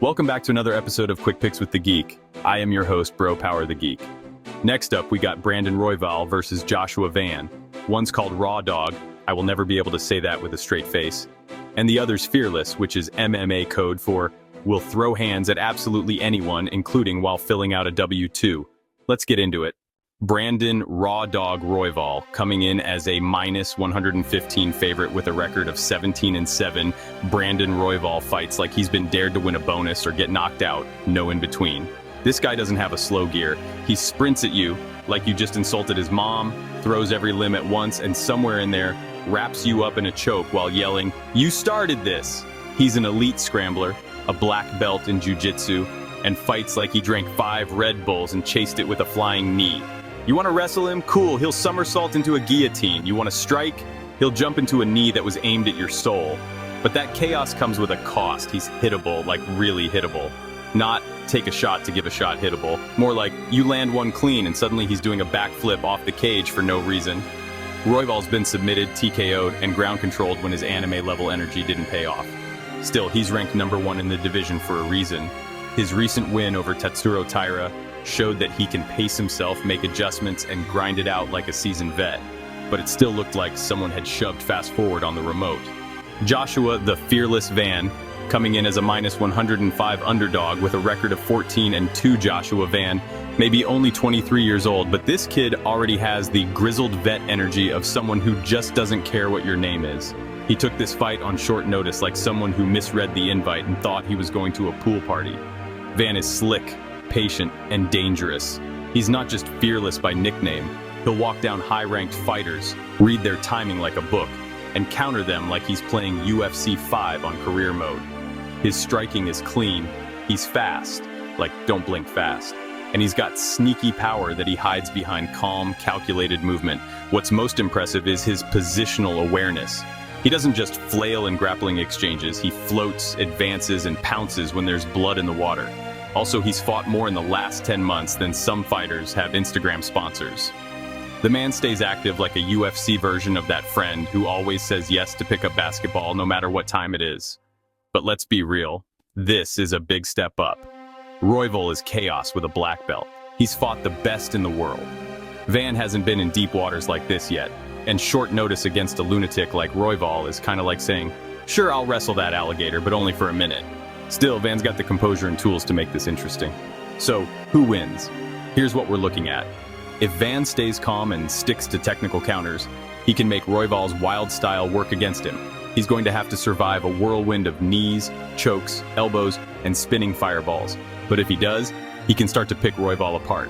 Welcome back to another episode of Quick Picks with the Geek. I am your host, Bro Power the Geek. Next up, we got Brandon Royval versus Joshua Van. One's called Raw Dog. I will never be able to say that with a straight face. And the other's Fearless, which is MMA code for will throw hands at absolutely anyone, including while filling out a W-2. Let's get into it. Brandon Raw Dog Royval coming in as a minus 115 favorite with a record of 17-7. Brandon Royval fights like he's been dared to win a bonus or get knocked out, no in between. This guy doesn't have a slow gear. He sprints at you like you just insulted his mom, throws every limb at once, and somewhere in there wraps you up in a choke while yelling, "You started this!" He's an elite scrambler, a black belt in jiu-jitsu, and fights like he drank 5 Red Bulls and chased it with a flying knee. You want to wrestle him? Cool, he'll somersault into a guillotine. You want to strike? He'll jump into a knee that was aimed at your soul. But that chaos comes with a cost. He's hittable, like really hittable. Not take a shot to give a shot hittable. More like you land one clean and suddenly he's doing a backflip off the cage for no reason. Royval's been submitted, TKO'd, and ground controlled when his anime level energy didn't pay off. Still, he's ranked #1 in the division for a reason. His recent win over Tatsuro Taira showed that he can pace himself, make adjustments, and grind it out like a seasoned vet. But it still looked like someone had shoved fast forward on the remote. Joshua, the Fearless Van, coming in as a minus 105 underdog with a record of 14-2. Joshua Van may be only 23 years old, but this kid already has the grizzled vet energy of someone who just doesn't care what your name is. He took this fight on short notice like someone who misread the invite and thought he was going to a pool party. Van is slick, patient, and dangerous. He's not just fearless by nickname. He'll walk down high-ranked fighters, read their timing like a book, and counter them like he's playing UFC 5 on career mode. His striking is clean, he's fast, like don't blink fast, and he's got sneaky power that he hides behind calm, calculated movement. What's most impressive is his positional awareness. He doesn't just flail in grappling exchanges, he floats, advances, and pounces when there's blood in the water. Also, he's fought more in the last 10 months than some fighters have Instagram sponsors. The man stays active like a UFC version of that friend who always says yes to pick up basketball no matter what time it is. But let's be real, this is a big step up. Royval is chaos with a black belt. He's fought the best in the world. Van hasn't been in deep waters like this yet, and short notice against a lunatic like Royval is kind of like saying, sure, I'll wrestle that alligator, but only for a minute. Still, Van's got the composure and tools to make this interesting. So, who wins? Here's what we're looking at. If Van stays calm and sticks to technical counters, he can make Royval's wild style work against him. He's going to have to survive a whirlwind of knees, chokes, elbows, and spinning fireballs. But if he does, he can start to pick Royval apart.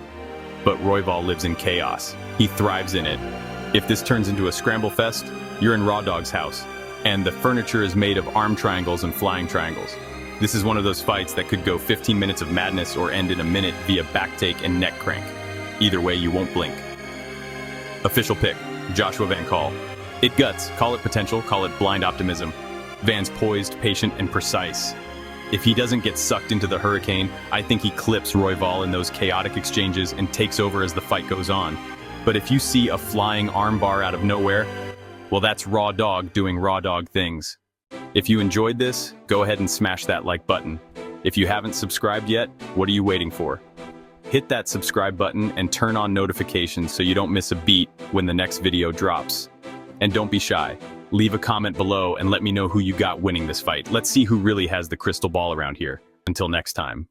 But Royval lives in chaos. He thrives in it. If this turns into a scramble fest, you're in Raw Dog's house. And the furniture is made of arm triangles and flying triangles. This is one of those fights that could go 15 minutes of madness or end in a minute via backtake and neck crank. Either way, you won't blink. Official pick, Joshua Van Call. It guts, call it potential, call it blind optimism. Van's poised, patient, and precise. If he doesn't get sucked into the hurricane, I think he clips Royval in those chaotic exchanges and takes over as the fight goes on. But if you see a flying armbar out of nowhere, well, that's Raw Dog doing Raw Dog things. If you enjoyed this, go ahead and smash that like button. If you haven't subscribed yet, what are you waiting for? Hit that subscribe button and turn on notifications so you don't miss a beat when the next video drops. And don't be shy. Leave a comment below and let me know who you got winning this fight. Let's see who really has the crystal ball around here. Until next time.